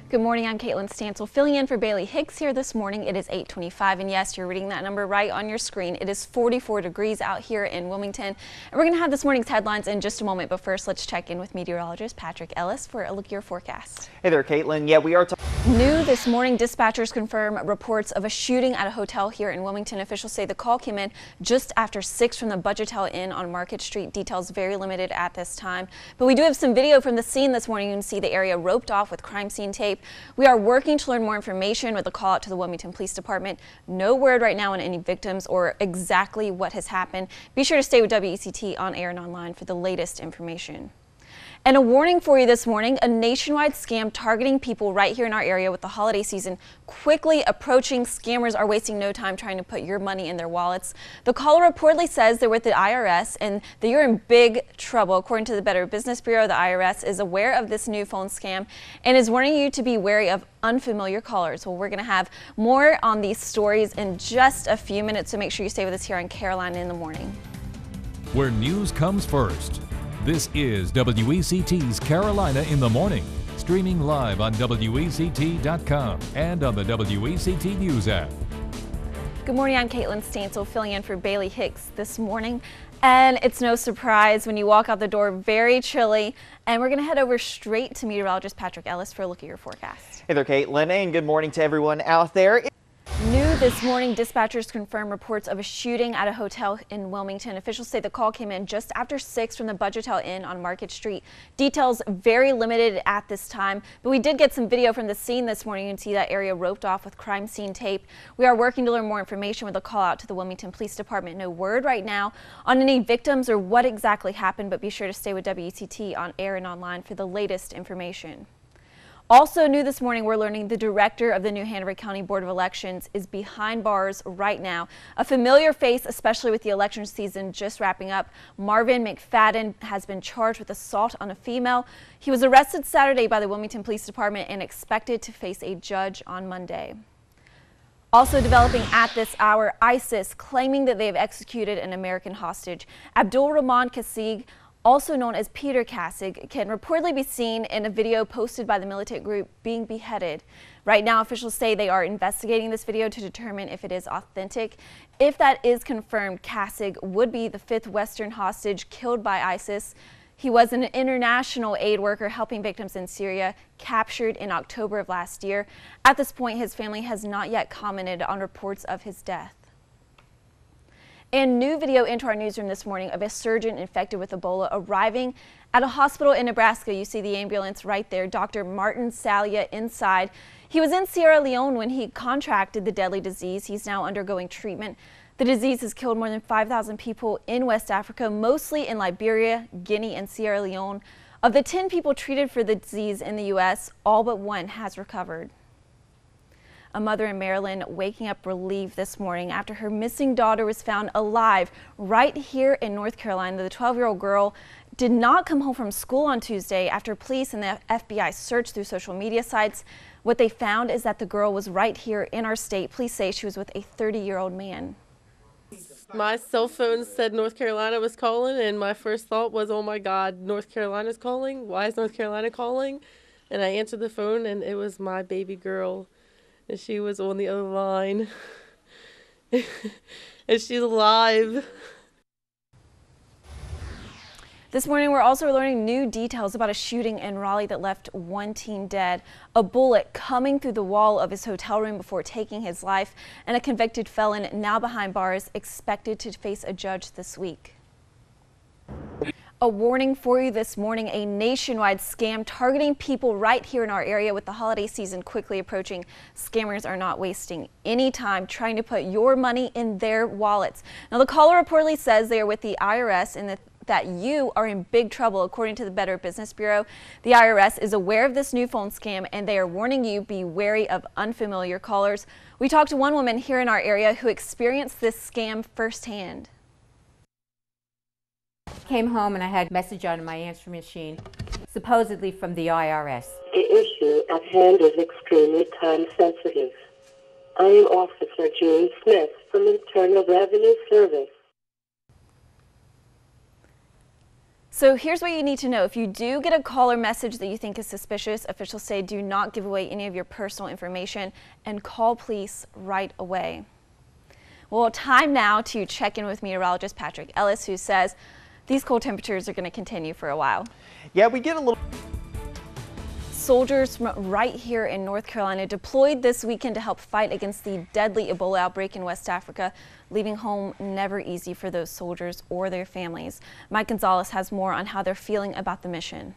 Good morning, I'm Caitlin Stansel, filling in for Bailey Hicks here this morning. It is 8:25, and yes, you're reading that number right on your screen. It is 44 degrees out here in Wilmington, and we're going to have this morning's headlines in just a moment, but first let's check in with meteorologist Patrick Ellis for a look at your forecast. Hey there, Caitlin. Yeah, we are New this morning, dispatchers confirm reports of a shooting at a hotel here in Wilmington. Officials say the call came in just after 6 from the Budgetel Inn on Market Street. Details very limited at this time, but we do have some video from the scene this morning. You can see the area roped off with crime scene tape. We are working to learn more information with a call out to the Wilmington Police Department. No word right now on any victims or exactly what has happened. Be sure to stay with WECT on air and online for the latest information. And a warning for you this morning, a nationwide scam targeting people right here in our area with the holiday season quickly approaching. Scammers are wasting no time trying to put your money in their wallets. The caller reportedly says they're with the IRS and that you're in big trouble. According to the Better Business Bureau, the IRS is aware of this new phone scam and is warning you to be wary of unfamiliar callers. Well, we're going to have more on these stories in just a few minutes, so make sure you stay with us here on Carolina in the Morning. Where news comes first. This is WECT's Carolina in the Morning, streaming live on WECT.com and on the WECT News app. Good morning, I'm Caitlin Stansel, filling in for Bailey Hicks this morning. And it's no surprise when you walk out the door, very chilly. And we're going to head over straight to meteorologist Patrick Ellis for a look at your forecast. Hey there, Caitlin, and good morning to everyone out there. New this morning, dispatchers confirm reports of a shooting at a hotel in Wilmington. Officials say the call came in just after 6 from the Budgetel Inn on Market Street. Details very limited at this time, but we did get some video from the scene this morning. You can see that area roped off with crime scene tape. We are working to learn more information with a call out to the Wilmington Police Department. No word right now on any victims or what exactly happened, but be sure to stay with WECT on air and online for the latest information. Also new this morning, we're learning the director of the New Hanover County Board of Elections is behind bars right now. A familiar face, especially with the election season just wrapping up. Marvin McFadden has been charged with assault on a female. He was arrested Saturday by the Wilmington Police Department and expected to face a judge on Monday. Also developing at this hour, ISIS claiming that they have executed an American hostage. Abdul Rahman Kasig, also known as Peter Kasig, can reportedly be seen in a video posted by the militant group being beheaded. Right now, officials say they are investigating this video to determine if it is authentic. If that is confirmed, Kasig would be the 5th Western hostage killed by ISIS. He was an international aid worker helping victims in Syria, captured in October of last year. At this point, his family has not yet commented on reports of his death. And new video into our newsroom this morning of a surgeon infected with Ebola arriving at a hospital in Nebraska. You see the ambulance right there, Dr. Martin Salia inside. He was in Sierra Leone when he contracted the deadly disease. He's now undergoing treatment. The disease has killed more than 5,000 people in West Africa, mostly in Liberia, Guinea, and Sierra Leone. Of the 10 people treated for the disease in the U.S., all but one has recovered. A mother in Maryland waking up relieved this morning after her missing daughter was found alive right here in North Carolina. The 12-year-old girl did not come home from school on Tuesday after police and the FBI searched through social media sites. What they found is that the girl was right here in our state. Police say she was with a 30-year-old man. My cell phone said North Carolina was calling, and my first thought was, oh my God, North Carolina's calling? Why is North Carolina calling? And I answered the phone, and it was my baby girl. And she was on the other line. And she's alive. This morning, we're also learning new details about a shooting in Raleigh that left one teen dead. A bullet coming through the wall of his hotel room before taking his life, and a convicted felon now behind bars expected to face a judge this week. A warning for you this morning, a nationwide scam targeting people right here in our area with the holiday season quickly approaching. Scammers are not wasting any time trying to put your money in their wallets. Now, the caller reportedly says they are with the IRS and that you are in big trouble. According to the Better Business Bureau, the IRS is aware of this new phone scam and they are warning you be wary of unfamiliar callers. We talked to one woman here in our area who experienced this scam firsthand. Came home and I had a message on my answering machine, supposedly from the IRS. The issue at hand is extremely time sensitive. I am Officer June Smith from Internal Revenue Service. So here's what you need to know. If you do get a call or message that you think is suspicious, officials say do not give away any of your personal information and call police right away. Well, time now to check in with meteorologist Patrick Ellis, who says these cold temperatures are going to continue for a while. Yeah, we get a little... Soldiers from right here in North Carolina deployed this weekend to help fight against the deadly Ebola outbreak in West Africa, leaving home never easy for those soldiers or their families. Mike Gonzalez has more on how they're feeling about the mission.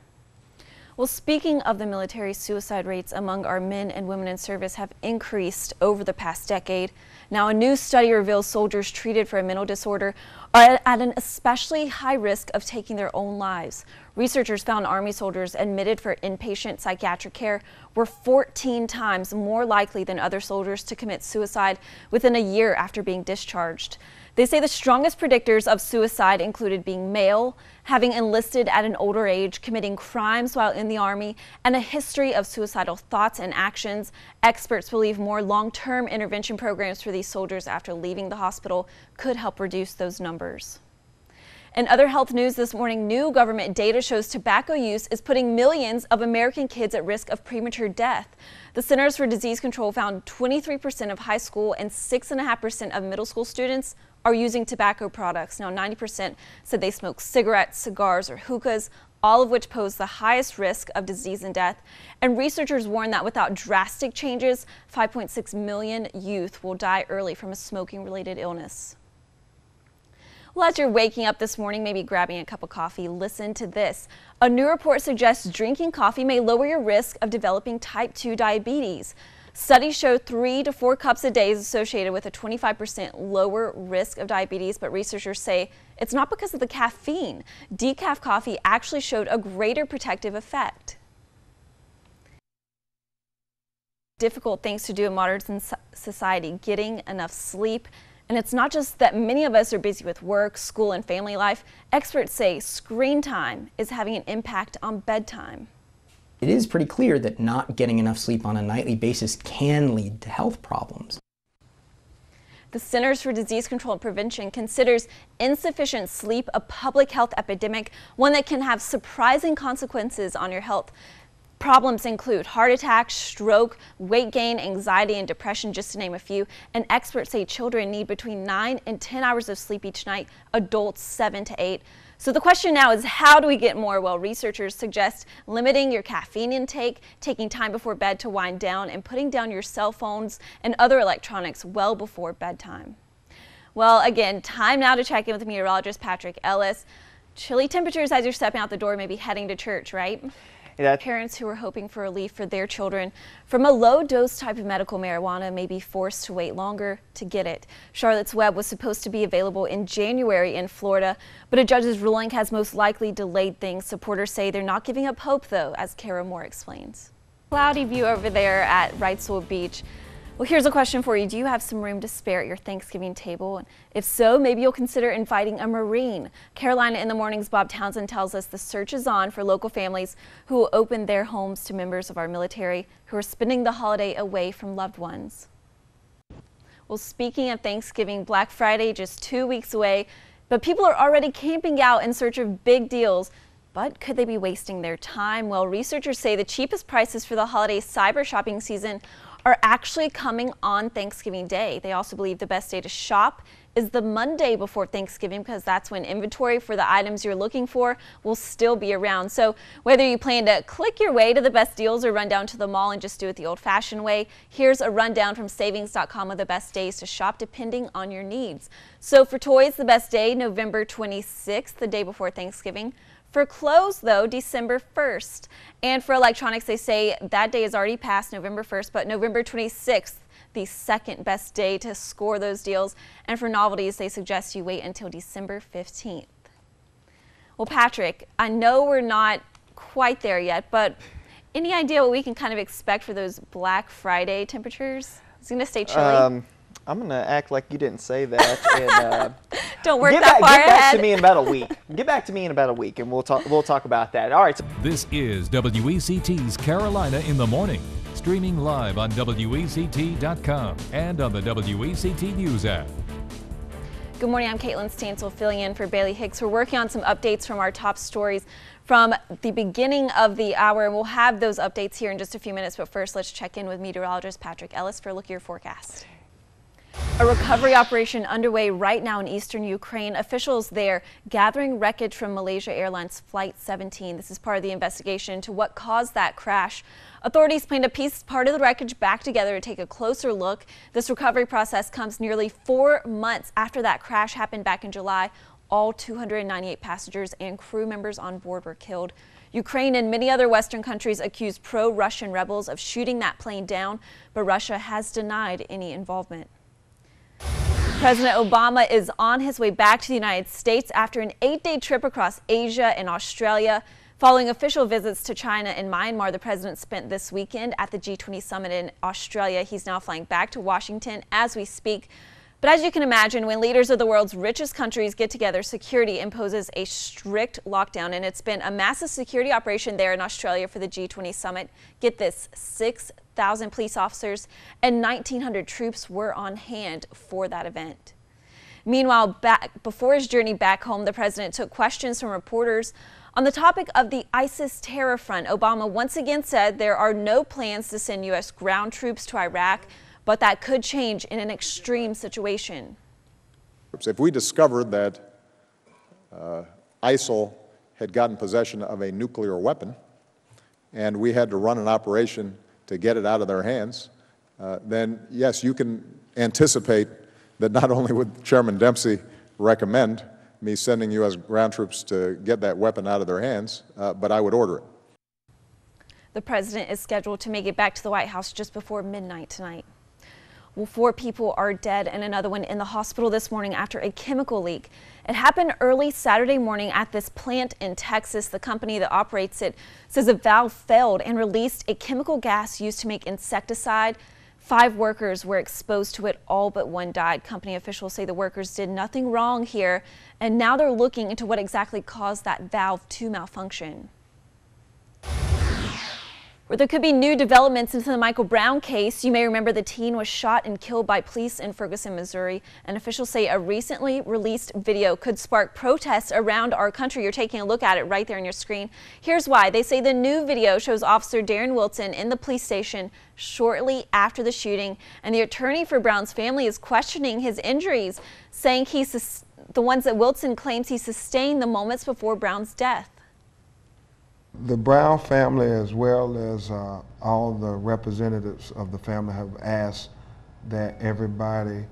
Well, speaking of the military, suicide rates among our men and women in service have increased over the past decade. Now, a new study reveals soldiers treated for a mental disorder are at an especially high risk of taking their own lives. Researchers found Army soldiers admitted for inpatient psychiatric care were 14 times more likely than other soldiers to commit suicide within a year after being discharged. They say the strongest predictors of suicide included being male, having enlisted at an older age, committing crimes while in the Army, and a history of suicidal thoughts and actions. Experts believe more long-term intervention programs for these soldiers after leaving the hospital could help reduce those numbers. In other health news this morning, new government data shows tobacco use is putting millions of American kids at risk of premature death. The Centers for Disease Control found 23% of high school and 6.5% of middle school students are using tobacco products. Now, 90% said they smoke cigarettes, cigars, or hookahs, all of which pose the highest risk of disease and death. And researchers warn that without drastic changes, 5.6 million youth will die early from a smoking-related illness. Well, as you're waking up this morning, maybe grabbing a cup of coffee, listen to this. A new report suggests drinking coffee may lower your risk of developing type 2 diabetes. Studies show 3 to 4 cups a day is associated with a 25% lower risk of diabetes, but researchers say it's not because of the caffeine. Decaf coffee actually showed a greater protective effect. Difficult things to do in modern society, getting enough sleep. And it's not just that many of us are busy with work, school, and family life. Experts say screen time is having an impact on bedtime. It is pretty clear that not getting enough sleep on a nightly basis can lead to health problems. The Centers for Disease Control and Prevention considers insufficient sleep a public health epidemic, one that can have surprising consequences on your health. Problems include heart attacks, stroke, weight gain, anxiety, and depression, just to name a few. And experts say children need between 9 and 10 hours of sleep each night, adults 7 to 8. So the question now is, how do we get more? Well, researchers suggest limiting your caffeine intake, taking time before bed to wind down, and putting down your cell phones and other electronics well before bedtime. Well, again, time now to check in with meteorologist Patrick Ellis. Chilly temperatures as you're stepping out the door, maybe heading to church, right? Parents who are hoping for relief for their children from a low-dose type of medical marijuana may be forced to wait longer to get it. Charlotte's Web was supposed to be available in January in Florida, but a judge's ruling has most likely delayed things. Supporters say they're not giving up hope, though, as Kara Moore explains. Cloudy view over there at Wrightsville Beach. Well, here's a question for you. Do you have some room to spare at your Thanksgiving table? And if so, maybe you'll consider inviting a Marine. Carolina in the Morning's Bob Townsend tells us the search is on for local families who will open their homes to members of our military who are spending the holiday away from loved ones. Well, speaking of Thanksgiving, Black Friday just 2 weeks away, but people are already camping out in search of big deals. But could they be wasting their time? Well, researchers say the cheapest prices for the holiday cyber shopping season are actually coming on Thanksgiving Day. They also believe the best day to shop is the Monday before Thanksgiving, because that's when inventory for the items you're looking for will still be around. So whether you plan to click your way to the best deals or run down to the mall and just do it the old-fashioned way, here's a rundown from savings.com of the best days to shop depending on your needs. So for toys, the best day, November 26th, the day before Thanksgiving. For clothes, though, December 1st. And for electronics, they say that day is already past, November 1st, but November 26th, the second best day to score those deals. And for novelties, they suggest you wait until December 15th. Well, Patrick, I know we're not quite there yet, but any idea what we can kind of expect for those Black Friday temperatures? Is it going to stay chilly? I'm going to act like you didn't say that. And, don't work that far ahead. Get back to me in about a week. Get back to me in about a week, and we'll talk about that. All right. This is WECT's Carolina in the Morning, streaming live on WECT.com and on the WECT News app. Good morning, I'm Caitlin Stansel filling in for Bailey Hicks. We're working on some updates from our top stories from the beginning of the hour, and we'll have those updates here in just a few minutes. But first, let's check in with meteorologist Patrick Ellis for a look at your forecast. A recovery operation underway right now in eastern Ukraine. Officials there gathering wreckage from Malaysia Airlines Flight 17. This is part of the investigation into what caused that crash. Authorities plan to piece part of the wreckage back together to take a closer look. This recovery process comes nearly 4 months after that crash happened back in July. All 298 passengers and crew members on board were killed. Ukraine and many other Western countries accuse pro-Russian rebels of shooting that plane down, but Russia has denied any involvement. President Obama is on his way back to the United States after an 8-day trip across Asia and Australia. Following official visits to China and Myanmar, the president spent this weekend at the G20 summit in Australia. He's now flying back to Washington as we speak. But as you can imagine, when leaders of the world's richest countries get together, security imposes a strict lockdown, and it's been a massive security operation there in Australia for the G20 summit. Get this, 6,000 police officers and 1,900 troops were on hand for that event. Meanwhile, before his journey back home, the president took questions from reporters on the topic of the ISIS terror front. Obama once again said there are no plans to send U.S. ground troops to Iraq, but that could change in an extreme situation. If we discovered that ISIL had gotten possession of a nuclear weapon and we had to run an operation to get it out of their hands, then yes, you can anticipate that not only would Chairman Dempsey recommend me sending U.S. ground troops to get that weapon out of their hands, but I would order it. The president is scheduled to make it back to the White House just before midnight tonight. Well, 4 people are dead and another one in the hospital this morning after a chemical leak. It happened early Saturday morning at this plant in Texas. The company that operates it says a valve failed and released a chemical gas used to make insecticide. 5 workers were exposed to it, all but 1 died. Company officials say the workers did nothing wrong here, and now they're looking into what exactly caused that valve to malfunction. Where there could be new developments into the Michael Brown case. You may remember the teen was shot and killed by police in Ferguson, Missouri, and officials say a recently released video could spark protests around our country. You're taking a look at it right there on your screen. Here's why. They say the new video shows Officer Darren Wilson in the police station shortly after the shooting, and the attorney for Brown's family is questioning his injuries, saying the ones that Wilson claims he sustained the moments before Brown's death. The Brown family, as well as all the representatives of the family, have asked that everybody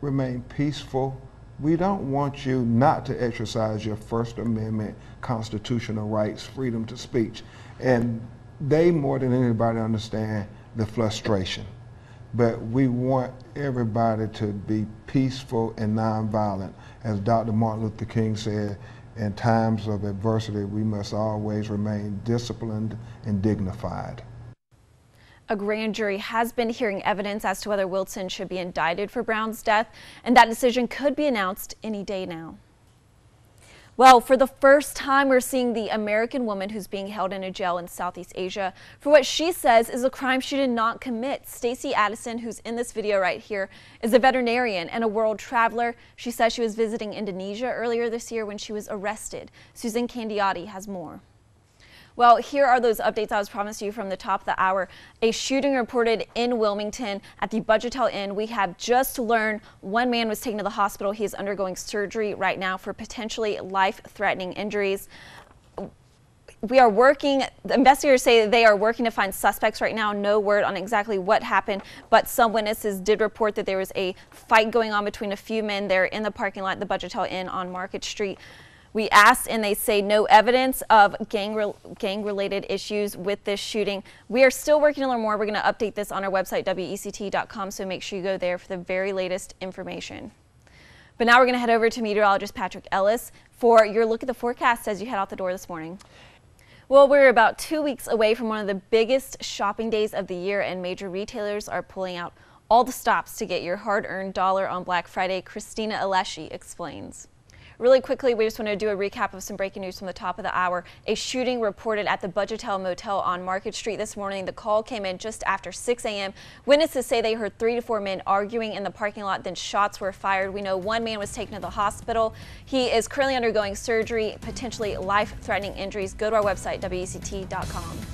remain peaceful. We don't want you not to exercise your First Amendment constitutional rights, freedom to speech. And they, more than anybody, understand the frustration. But we want everybody to be peaceful and nonviolent. As Dr. Martin Luther King said, in times of adversity, we must always remain disciplined and dignified. A grand jury has been hearing evidence as to whether Wilson should be indicted for Brown's death, and that decision could be announced any day now. Well, for the first time, we're seeing the American woman who's being held in a jail in Southeast Asia for what she says is a crime she did not commit. Stacey Addison, who's in this video right here, is a veterinarian and a world traveler. She says she was visiting Indonesia earlier this year when she was arrested. Susan Candiotti has more. Well, here are those updates I was promised you from the top of the hour. A shooting reported in Wilmington at the Budgetel Inn. We have just learned 1 man was taken to the hospital. He is undergoing surgery right now for potentially life-threatening injuries. We are working, the investigators say that they are working to find suspects right now. No word on exactly what happened, but some witnesses did report that there was a fight going on between a few men there in the parking lot at the Budgetel Inn on Market Street. We asked, and they say no evidence of gang-related issues with this shooting. We are still working to learn more. We're going to update this on our website, WECT.com, so make sure you go there for the very latest information. But now we're going to head over to meteorologist Patrick Ellis for your look at the forecast as you head out the door this morning. Well, we're about 2 weeks away from one of the biggest shopping days of the year, and major retailers are pulling out all the stops to get your hard-earned dollar on Black Friday. Christina Alessi explains. Really quickly, we just want to do a recap of some breaking news from the top of the hour. A shooting reported at the Budgetel Motel on Market Street this morning. The call came in just after 6 a.m. Witnesses say they heard 3 to 4 men arguing in the parking lot, then shots were fired. We know one man was taken to the hospital. He is currently undergoing surgery, potentially life-threatening injuries. Go to our website, WECT.com.